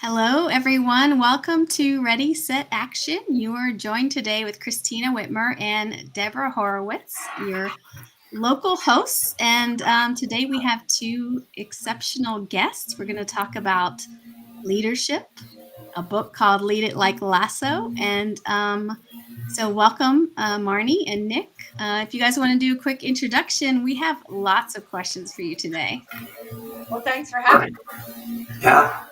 Hello, everyone. Welcome to Ready, Set, Action. You are joined today with Kristina Witmer and Debra Horowitz, your local hosts. And today we have two exceptional guests. We're going to talk about leadership, a book called Lead It Like Lasso. And so welcome, Marnie and Nick. If you guys want to do a quick introduction, we have lots of questions for you today. Well, thanks for having me. Yeah.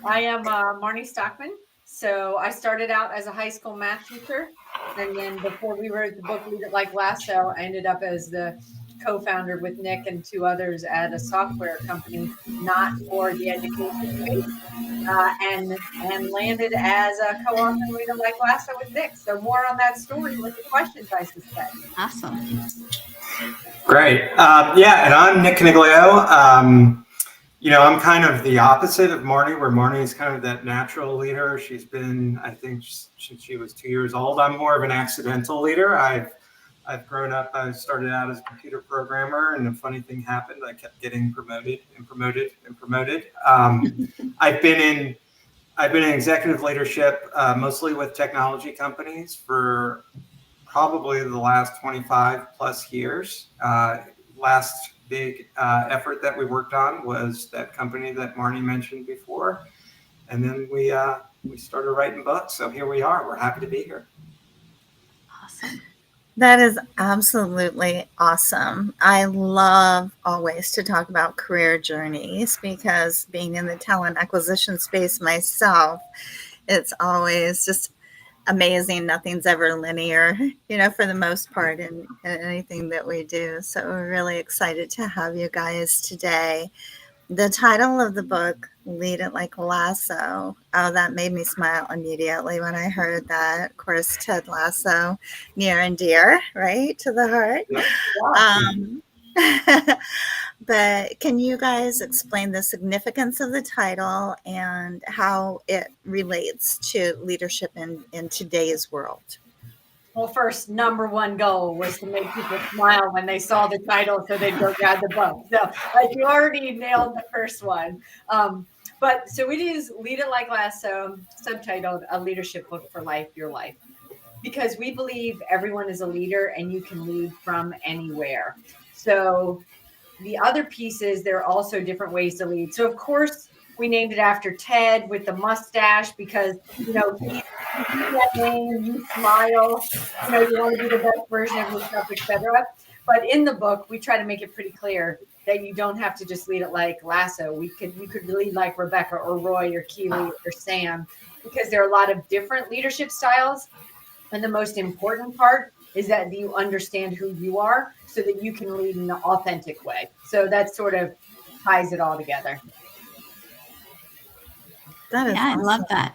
I am Marnie Stockman. So I started out as a high school math teacher. And then before we wrote the book, Lead It Like Lasso, I ended up as the co-founder with Nick and two others at a software company, not for the education space, and landed as a co-author of Lead It Like Lasso with Nick. So more on that story with the questions, I suspect. Awesome. Great. And I'm Nick Coniglio. I'm kind of the opposite of Marnie, where Marnie is kind of that natural leader. She's been, I think, since she was 2 years old. I'm more of an accidental leader. I've grown up. I started out as a computer programmer, and a funny thing happened. I kept getting promoted and promoted and promoted. I've been in executive leadership, mostly with technology companies, for probably the last 25 plus years. Last big effort that we worked on was that company that Marnie mentioned before. And then we started writing books. So here we are. We're happy to be here. Awesome. That is absolutely awesome. I love always to talk about career journeys because being in the talent acquisition space myself, it's always just amazing. Nothing's ever linear, for the most part in anything that we do. So we're really excited to have you guys today. The title of the book, Lead It Like Lasso. Oh, that made me smile immediately when I heard that. Of course, Ted Lasso, near and dear, right, to the heart. But can you guys explain the significance of the title and how it relates to leadership in today's world? Well, first, number one goal was to make people smile when they saw the title so they'd go grab the book. So you already nailed the first one. So it is Lead It Like Lasso, subtitled A Leadership Book for Life, Your Life. Because we believe everyone is a leader and you can lead from anywhere. So the other piece is there are also different ways to lead. So, of course, we named it after Ted with the mustache because, he's that name, you smile, you want to be the best version of yourself, etc. But in the book, we try to make it pretty clear that you don't have to just lead it like Lasso. We could lead like Rebecca or Roy or Keely or Sam, because there are a lot of different leadership styles. And the most important part is that you understand who you are so that you can lead in an authentic way. So that sort of ties it all together. That is I awesome. love that.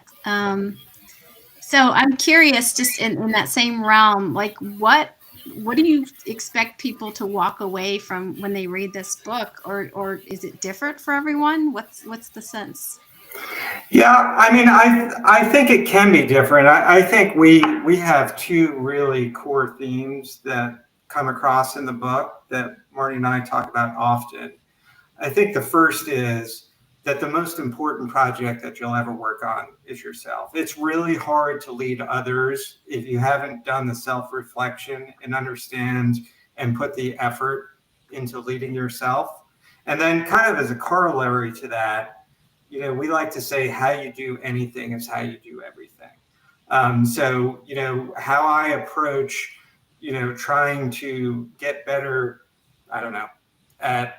So I'm curious, just in that same realm, like what do you expect people to walk away from when they read this book, or is it different for everyone? What's the sense? Yeah, I mean, I think it can be different. I think we have two really core themes that come across in the book that Marnie and I talk about often. I think the first is that the most important project that you'll ever work on is yourself. It's really hard to lead others if you haven't done the self-reflection and understand and put the effort into leading yourself. And then kind of as a corollary to that, we like to say how you do anything is how you do everything. So, how I approach, trying to get better, at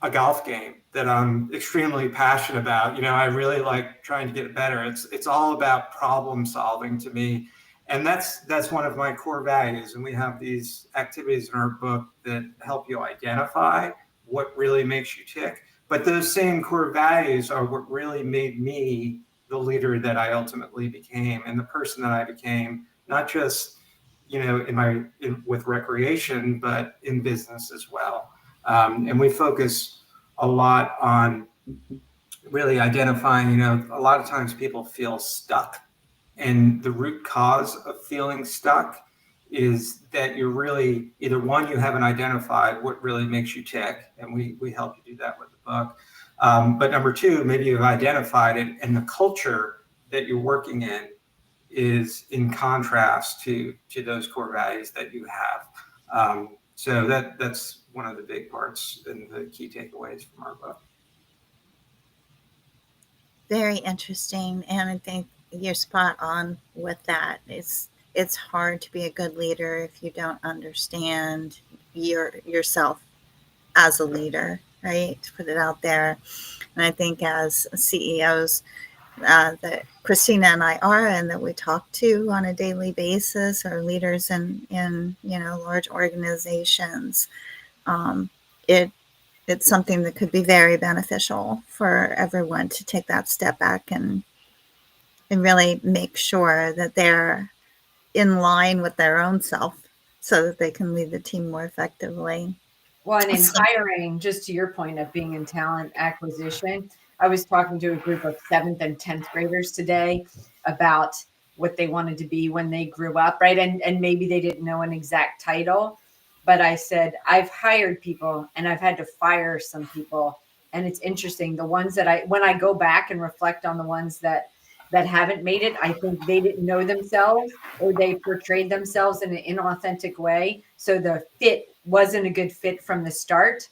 a golf game that I'm extremely passionate about. I really like trying to get better. It's all about problem solving to me. And that's one of my core values. And we have these activities in our book that help you identify what really makes you tick. But those same core values are what really made me the leader that I ultimately became and the person that I became, not just, with recreation, but in business as well. And we focus a lot on really identifying, a lot of times people feel stuck, and the root cause of feeling stuck is that you're really either one, you haven't identified what really makes you tick, and we help you do that with the book. But number two, maybe you've identified it, and the culture that you're working in is in contrast to those core values that you have. So that's one of the big parts and the key takeaways from our book. Very interesting, and I think you're spot on with that. It's hard to be a good leader if you don't understand yourself as a leader, right? To put it out there. And I think as CEOs that Kristina and I are, and that we talk to on a daily basis, are leaders in large organizations. It's something that could be very beneficial for everyone to take that step back and really make sure that they're in line with their own self so that they can lead the team more effectively. Well, and in hiring, just to your point of being in talent acquisition, I was talking to a group of 7th and 10th graders today about what they wanted to be when they grew up, right? And maybe they didn't know an exact title, but I said, I've hired people and I've had to fire some people. And it's interesting, the ones that when I go back and reflect on the ones that haven't made it, I think they didn't know themselves, or they portrayed themselves in an inauthentic way. So the fit wasn't a good fit from the start.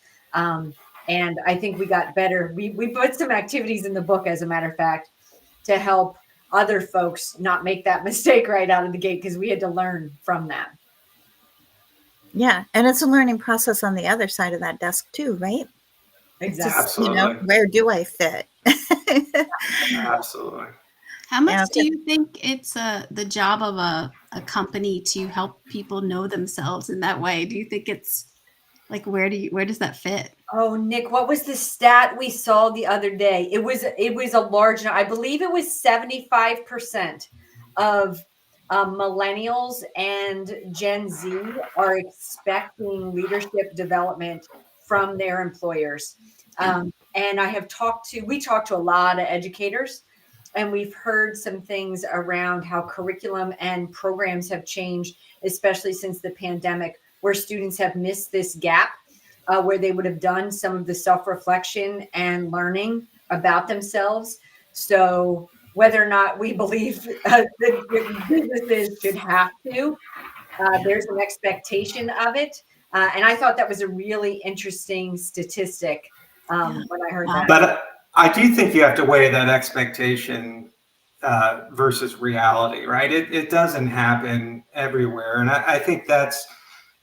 And I think we got better. We put some activities in the book, as a matter of fact, to help other folks not make that mistake right out of the gate, because we had to learn from that. Yeah. And it's a learning process on the other side of that desk too, right? Exactly. Absolutely. Where do I fit? Absolutely. How much do you think it's the job of a company to help people know themselves in that way? Do you think it's like, where does that fit? Oh, Nick, what was the stat we saw the other day? It was a large, I believe it was 75% of millennials and Gen Z are expecting leadership development from their employers. And we talked to a lot of educators, and we've heard some things around how curriculum and programs have changed, especially since the pandemic, where students have missed this gap where they would have done some of the self-reflection and learning about themselves. So whether or not we believe that businesses should have to, there's an expectation of it. And I thought that was a really interesting statistic when I heard that. But I do think you have to weigh that expectation versus reality, right? It doesn't happen everywhere. And I think that's,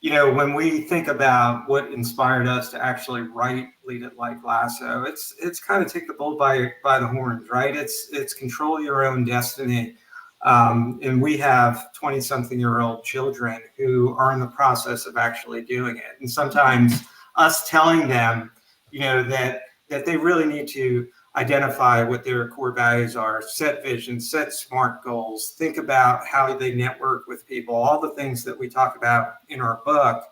when we think about what inspired us to actually write Lead It Like Lasso, it's kind of take the bull by the horns, right? It's control your own destiny. And we have 20-something-year-old children who are in the process of actually doing it. And sometimes us telling them, that they really need to identify what their core values are, set vision, set SMART goals, think about how they network with people, all the things that we talk about in our book.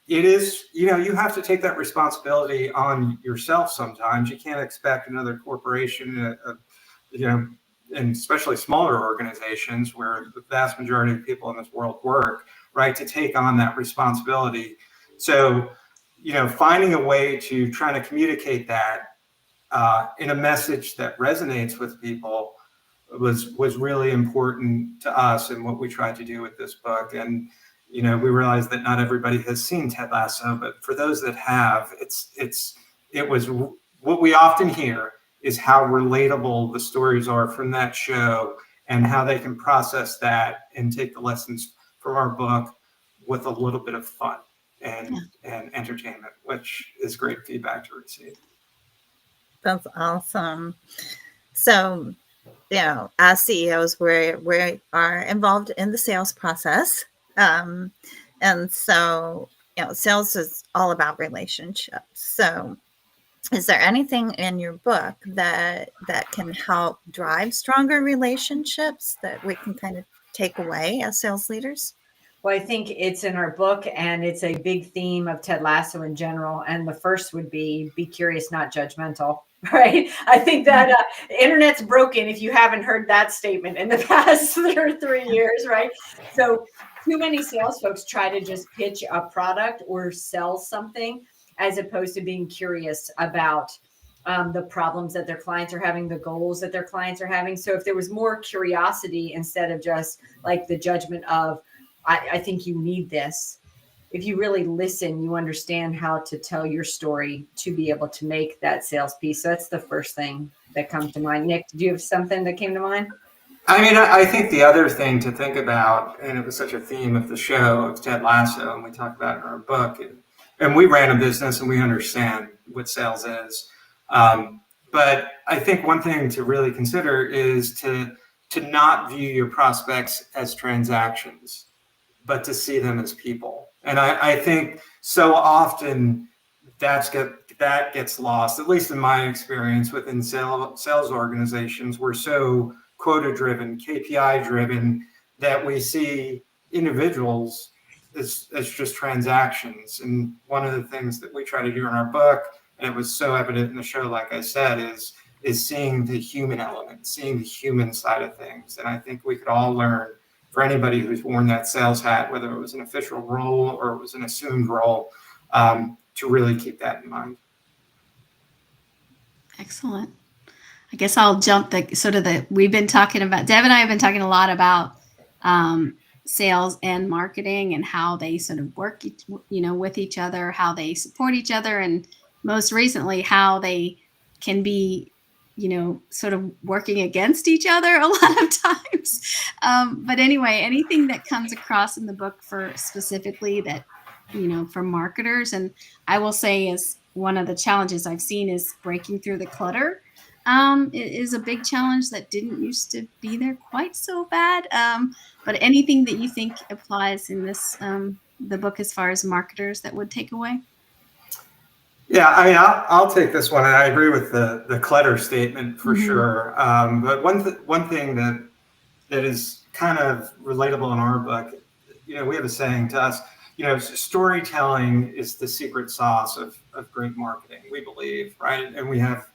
It is, you have to take that responsibility on yourself sometimes. You can't expect another corporation, and especially smaller organizations where the vast majority of people in this world work, right, to take on that responsibility. So, finding a way to try to communicate that in a message that resonates with people was really important to us, and what we tried to do with this book. And we realized that not everybody has seen Ted Lasso, but for those that have, it was what we often hear is how relatable the stories are from that show, and how they can process that and take the lessons from our book with a little bit of fun and entertainment, which is great feedback to receive. That's awesome. So, as CEOs, we are involved in the sales process. And so, sales is all about relationships. So is there anything in your book that can help drive stronger relationships that we can kind of take away as sales leaders? Well, I think it's in our book, and it's a big theme of Ted Lasso in general. And the first would be curious, not judgmental, right? I think that the internet's broken if you haven't heard that statement in the past 3 years, right? So too many sales folks try to just pitch a product or sell something, as opposed to being curious about the problems that their clients are having, the goals that their clients are having. So if there was more curiosity instead of just like the judgment of, I think you need this. If you really listen, you understand how to tell your story to be able to make that sales piece. So that's the first thing that comes to mind. Nick, did you have something that came to mind? I mean, I think the other thing to think about, and it was such a theme of the show, of Ted Lasso, and we talked about it in our book, and we ran a business and we understand what sales is. But I think one thing to really consider is to not view your prospects as transactions, but to see them as people. And I think so often that gets lost, at least in my experience within sales organizations. We're so quota driven, KPI driven, that we see individuals as just transactions. And one of the things that we try to do in our book, and it was so evident in the show, like I said, is seeing the human element, seeing the human side of things. And I think we could all learn, for anybody who's worn that sales hat, whether it was an official role or it was an assumed role, to really keep that in mind. Excellent. I guess I'll jump we've been talking about, Deb and I have been talking a lot about sales and marketing and how they sort of work, with each other, how they support each other, and most recently how they can be, sort of working against each other a lot of times. But anyway, anything that comes across in the book for specifically that, for marketers, and I will say is one of the challenges I've seen is breaking through the clutter. It is a big challenge that didn't used to be there quite so bad. But anything that you think applies in this, the book, as far as marketers that would take away? Yeah, I mean, I'll take this one, and I agree with the clutter statement for sure. But one thing that is kind of relatable in our book, we have a saying to us, storytelling is the secret sauce of great marketing, we believe, right? And we have,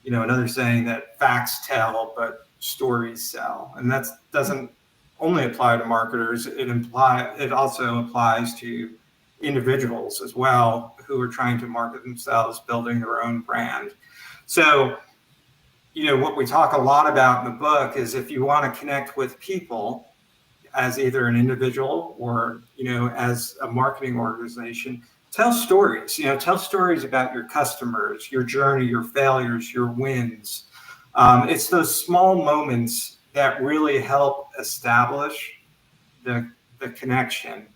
another saying that facts tell, but stories sell. And that doesn't only apply to marketers. It also applies to individuals as well, who are trying to market themselves, building their own brand. So, what we talk a lot about in the book is, if you want to connect with people as either an individual or, as a marketing organization, tell stories. Tell stories about your customers, your journey, your failures, your wins. It's those small moments that really help establish the connection.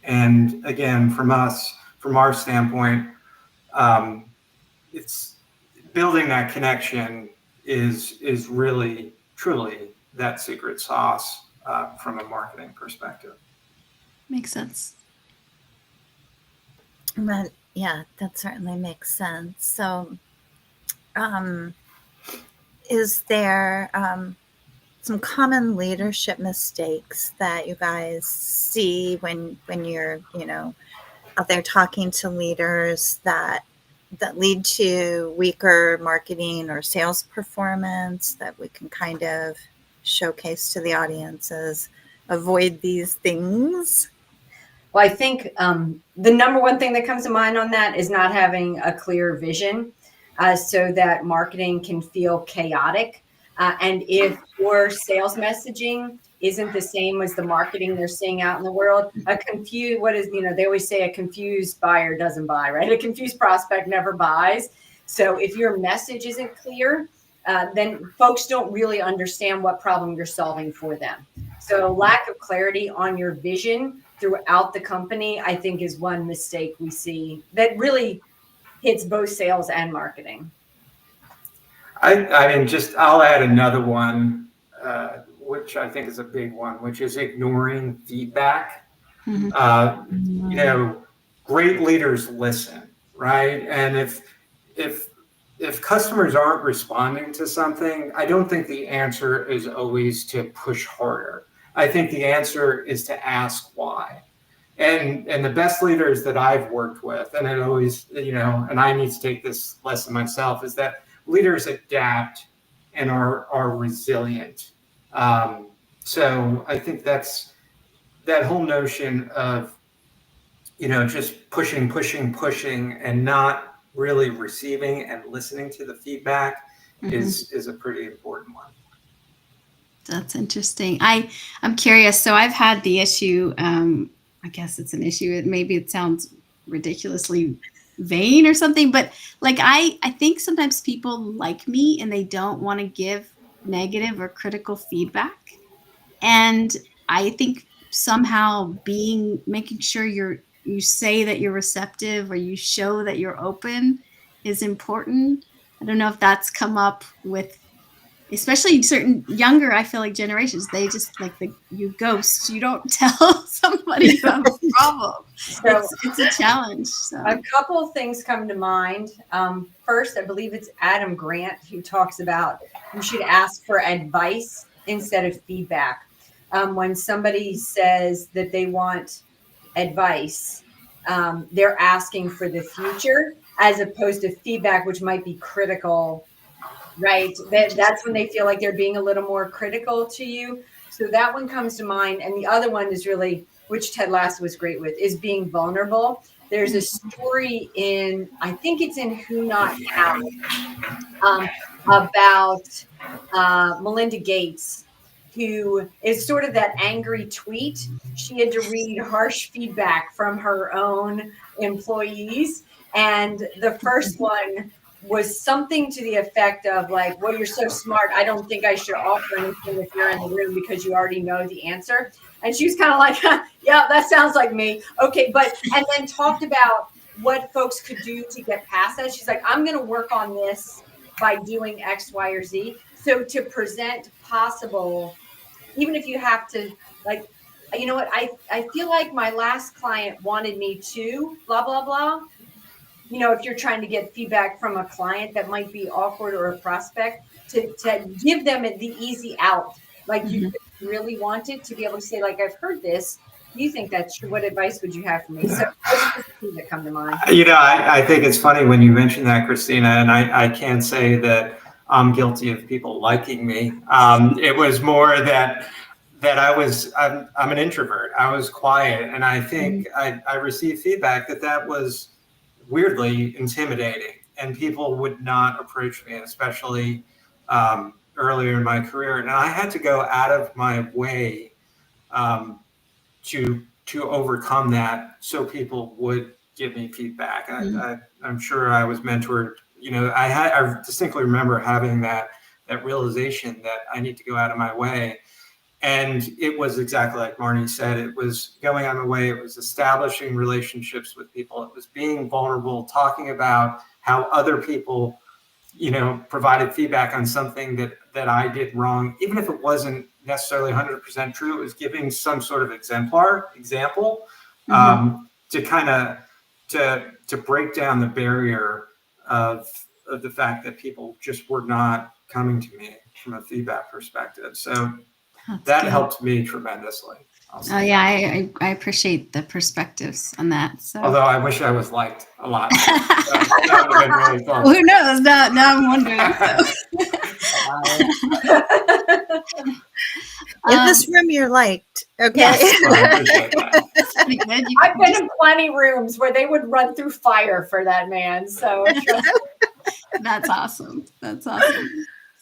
And again, from our standpoint, it's building that connection is really, truly that secret sauce from a marketing perspective. Makes sense. That certainly makes sense. So, is there some common leadership mistakes that you guys see when you're, out there talking to leaders that lead to weaker marketing or sales performance, that we can kind of showcase to the audiences? Avoid these things. Well, I think the number one thing that comes to mind on that is not having a clear vision, so that marketing can feel chaotic. And if your sales messaging isn't the same as the marketing they're seeing out in the world, they always say a confused buyer doesn't buy, right? A confused prospect never buys. So if your message isn't clear, then folks don't really understand what problem you're solving for them. So lack of clarity on your vision throughout the company, I think, is one mistake we see that really hits both sales and marketing. I'll add another one, which I think is a big one, which is ignoring feedback. Great leaders listen, right? And if customers aren't responding to something, I don't think the answer is always to push harder. I think the answer is to ask why. And the best leaders that I've worked with, and it always, and I need to take this lesson myself, is that leaders adapt and are resilient. So I think that's that whole notion of, just pushing and not really receiving and listening to the feedback Mhm. is a pretty important one. That's interesting. I'm curious. So I've had the issue. I guess it's an issue. Maybe it sounds ridiculously vain or something, but like I think sometimes people like me and they don't want to give negative or critical feedback. And I think somehow making sure you say that you're receptive or you show that you're open is important. I don't know if that's come up with especially certain younger, I feel like generations, they just like you ghost. You don't tell somebody you have a problem. So It's a challenge. So a couple of things come to mind. First, I believe it's Adam Grant who talks about you should ask for advice instead of feedback. When somebody says that they want advice, they're asking for the future as opposed to feedback, which might be critical, right? That's when they feel like they're being a little more critical to you. So that one comes to mind. And the other one is really, which Ted Lasso was great with, is being vulnerable. There's a story in, I think it's in Who Not How, about Melinda Gates, who is sort of that angry tweet. She had to read harsh feedback from her own employees. And the first one was something to the effect of like, well, you're so smart. I don't think I should offer anything if you're in the room because you already know the answer. And she was kind of like, yeah, that sounds like me. Okay. And then talked about what folks could do to get past that. She's like, I'm going to work on this by doing X, Y, or Z. So to present possible, even if you have to, like, you know what, I feel like my last client wanted me to blah, blah, blah. You know, if you're trying to get feedback from a client that might be awkward or a prospect, to give them the easy out. Like you really wanted to be able to say, like, I've heard this. Do you think that's true? What advice would you have for me? So those are the things that come to mind. You know, I think it's funny when you mention that, Kristina, and I can't say that I'm guilty of people liking me. It was more that I'm an introvert. I was quiet, and I think I received feedback that was weirdly intimidating, and people would not approach me, especially earlier in my career. And I had to go out of my way to overcome that, so people would give me feedback. I'm sure I was mentored. You know, I distinctly remember having that realization that I need to go out of my way. And it was exactly like Marnie said. It was going out of my way. It was establishing relationships with people. It was being vulnerable, talking about how other people, you know, provided feedback on something that I did wrong, even if it wasn't necessarily 100% true. It was giving some sort of example to kind of to break down the barrier of the fact that people just were not coming to me from a feedback perspective. So that helped me tremendously. Oh yeah, I appreciate the perspectives on that. So although I wish I was liked a lot. That would have been really fun. Well, who knows? Now I'm wondering. In this room, you're liked. Okay. Yes. I appreciate that. That's pretty good. I've been in plenty rooms where they would run through fire for that man. So That's awesome. That's awesome.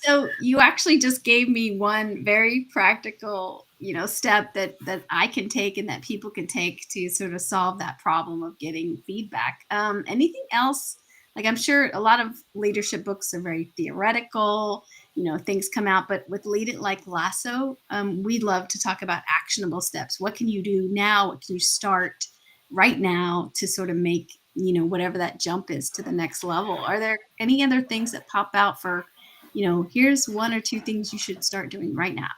So you actually just gave me one very practical, you know, step that I can take and that people can take to sort of solve that problem of getting feedback. Anything else? Like, I'm sure a lot of leadership books are very theoretical, you know, things come out, but with Lead It Like Lasso, we'd love to talk about actionable steps. What can you do now? What can you start right now to sort of make, you know, whatever that jump is to the next level? Are there any other things that pop out for, you know, here's one or two things you should start doing right now,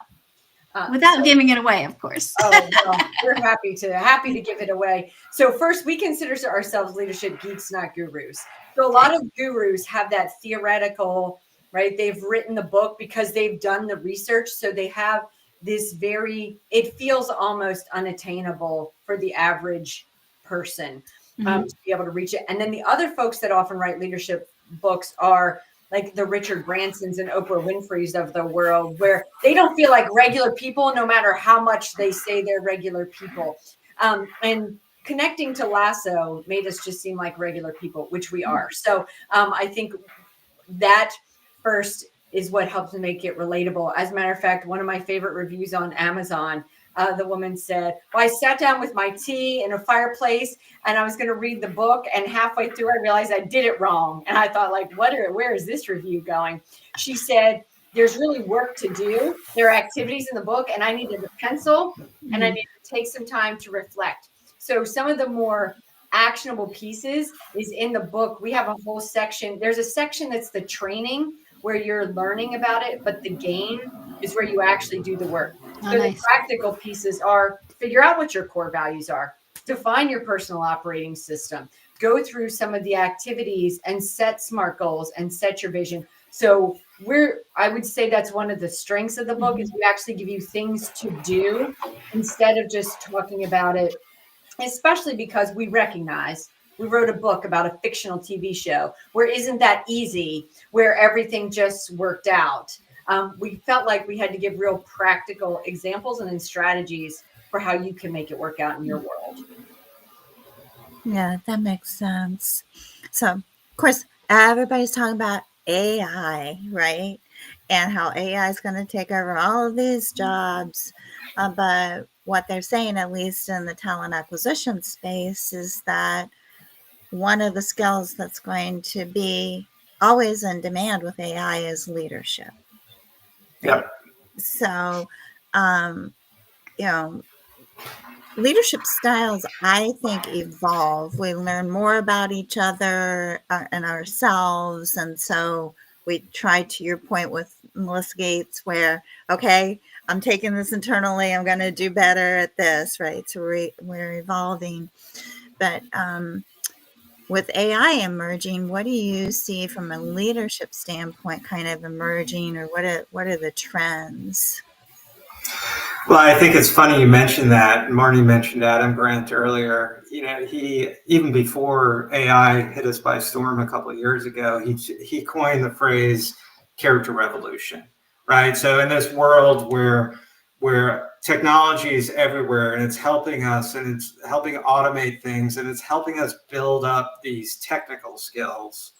without giving it away, of course? Oh, well, we're happy to give it away. So first, we consider ourselves leadership geeks, not gurus. So a lot of gurus have that theoretical, right? They've written the book because they've done the research. So they have this it feels almost unattainable for the average person to be able to reach it. And then the other folks that often write leadership books are like the Richard Bransons and Oprah Winfrey's of the world, where they don't feel like regular people, no matter how much they say they're regular people. And connecting to Lasso made us just seem like regular people, which we are. So I think that first is what helps make it relatable. As a matter of fact, one of my favorite reviews on Amazon, the woman said, well, I sat down with my tea in a fireplace and I was going to read the book. And halfway through, I realized I did it wrong. And I thought, like, where is this review going? She said, there's really work to do. There are activities in the book, and I needed a pencil and I needed to take some time to reflect. So some of the more actionable pieces is in the book. We have a whole section. There's a section that's the training where you're learning about it, but the game is where you actually do the work. Oh, so nice. The practical pieces are figure out what your core values are, define your personal operating system, go through some of the activities and set SMART goals and set your vision. So I would say that's one of the strengths of the book is we actually give you things to do instead of just talking about it, especially because we recognize we wrote a book about a fictional TV show where isn't that easy, where everything just worked out. We felt like we had to give real practical examples and then strategies for how you can make it work out in your world. Yeah, that makes sense. So, of course, everybody's talking about AI, right? And how AI is going to take over all of these jobs. But what they're saying, at least in the talent acquisition space, is that one of the skills that's going to be always in demand with AI is leadership. Yep. So, you know, leadership styles, I think, evolve. We learn more about each other and ourselves. And so we try, to your point with Melissa Gates, where, okay, I'm taking this internally, I'm going to do better at this, right? So we're evolving. But with AI emerging, what do you see from a leadership standpoint kind of emerging, or what are the trends? Well, I think it's funny you mentioned that. Marnie mentioned Adam Grant earlier. You know, he, even before AI hit us by storm a couple of years ago, he coined the phrase character revolution, right? So in this world where technology is everywhere and it's helping us and it's helping automate things and it's helping us build up these technical skills,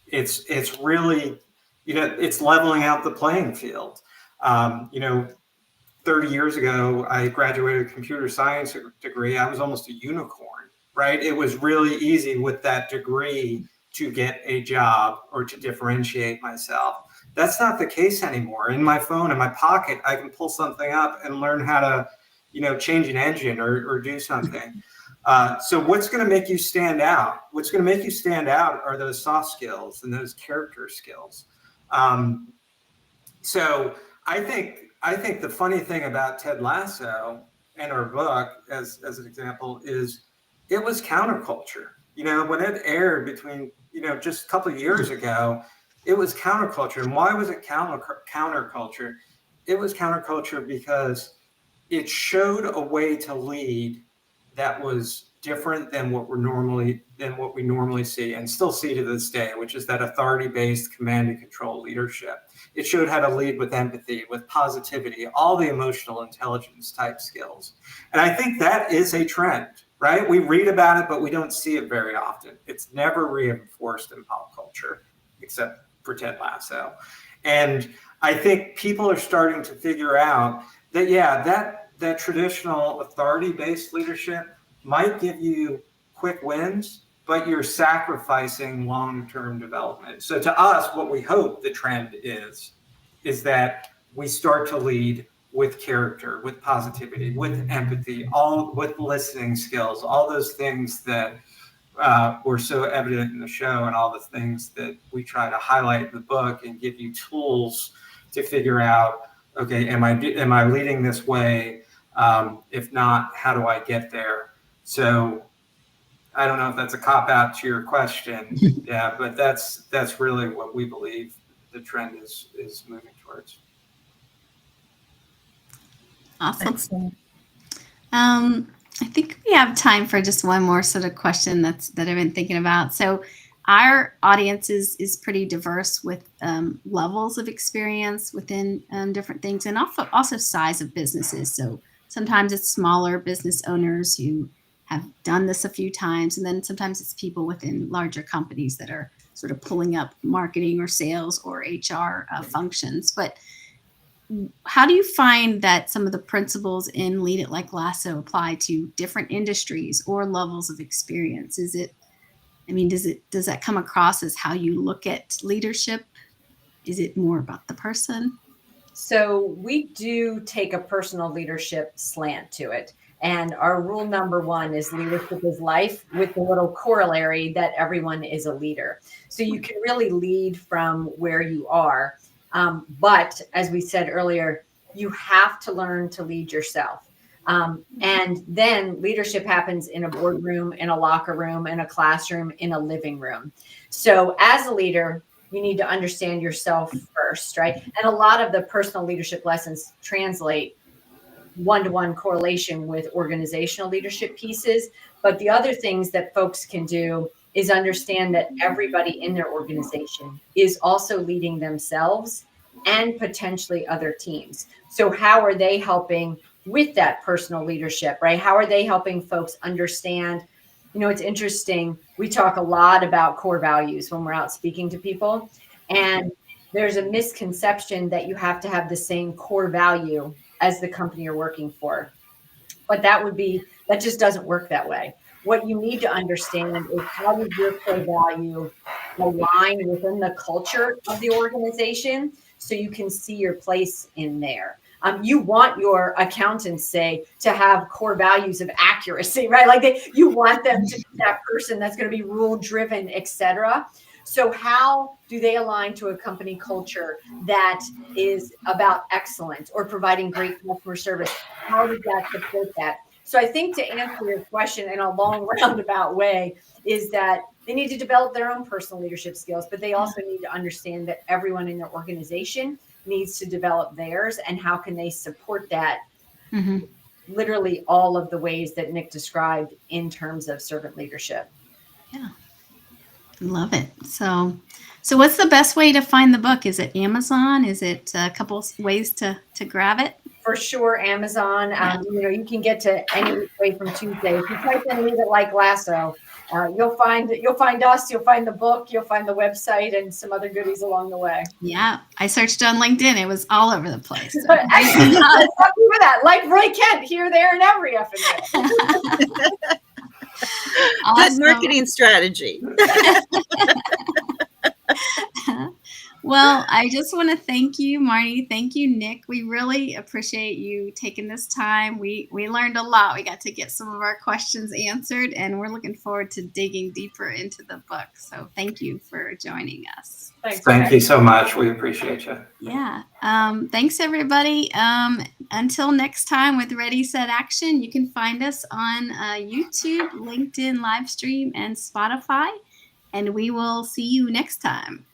it's really, you know, it's leveling out the playing field. You know, 30 years ago, I graduated a computer science degree. I was almost a unicorn, right? It was really easy with that degree to get a job or to differentiate myself. That's not the case anymore. In my phone, in my pocket, I can pull something up and learn how to, you know, change an engine or do something. So what's going to make you stand out? What's going to make you stand out are those soft skills and those character skills. So I think the funny thing about Ted Lasso and our book, as an example, is it was counterculture. You know, when it aired between, you know, just a couple of years ago, it was counterculture. And why was it counterculture? It was counterculture because it showed a way to lead that was different than what we normally see and still see to this day, which is that authority-based command and control leadership. It showed how to lead with empathy, with positivity, all the emotional intelligence type skills. And I think that is a trend, right? We read about it, but we don't see it very often. It's never reinforced in pop culture, except for Ted Lasso. And I think people are starting to figure out that, yeah, that traditional authority-based leadership might give you quick wins, but you're sacrificing long-term development. So to us, what we hope the trend is that we start to lead with character, with positivity, with empathy, all with listening skills, all those things that were so evident in the show, and all the things that we try to highlight in the book and give you tools to figure out, okay, am I leading this way? If not, how do I get there? So I don't know if that's a cop out to your question. Yeah, but that's really what we believe the trend is moving towards. Awesome. Excellent. I think we have time for just one more sort of question that I've been thinking about. So our audience is pretty diverse with levels of experience within different things, and also size of businesses. So sometimes it's smaller business owners who have done this a few times. And then sometimes it's people within larger companies that are sort of pulling up marketing or sales or HR functions. But how do you find that some of the principles in Lead It Like Lasso apply to different industries or levels of experience? Does that come across as how you look at leadership? Is it more about the person? So we do take a personal leadership slant to it. And our rule number one is leadership is life, with the little corollary that everyone is a leader. So you can really lead from where you are. But as we said earlier, you have to learn to lead yourself. And then leadership happens in a boardroom, in a locker room, in a classroom, in a living room. So as a leader, you need to understand yourself first, right? And a lot of the personal leadership lessons translate one-to-one correlation with organizational leadership pieces. But the other things that folks can do is understand that everybody in their organization is also leading themselves and potentially other teams. So how are they helping with that personal leadership, right? How are they helping folks understand? It's interesting. We talk a lot about core values when we're out speaking to people. And there's a misconception that you have to have the same core value as the company you're working for. But that just doesn't work that way. What you need to understand is, how does your core value align within the culture of the organization so you can see your place in there. You want your accountants, say, to have core values of accuracy, right? Like you want them to be that person that's going to be rule driven, etc. So how do they align to a company culture that is about excellence or providing great customer service? How does that support that? So I think, to answer your question in a long roundabout way, is that they need to develop their own personal leadership skills, but they also need to understand that everyone in their organization needs to develop theirs, and how can they support that? Mm-hmm. Literally all of the ways that Nick described in terms of servant leadership. Yeah. Love it. So what's the best way to find the book? Is it Amazon? Is it a couple ways to grab it? For sure, Amazon. You can get to any way from Tuesday. If you type in Lead It Like Lasso, you'll find us, you'll find the book, you'll find the website, and some other goodies along the way. Yeah, I searched on LinkedIn. It was all over the place. So. With that, like Roy Kent, here, there, and every effing. Awesome. Good marketing strategy. Well, I just want to thank you, Marnie. Thank you, Nick. We really appreciate you taking this time. We learned a lot. We got to get some of our questions answered, and we're looking forward to digging deeper into the book. So thank you for joining us. Thank you so much. We appreciate you. Yeah. Thanks, everybody. Until next time with Ready, Set, Action, you can find us on YouTube, LinkedIn live stream, and Spotify. And we will see you next time.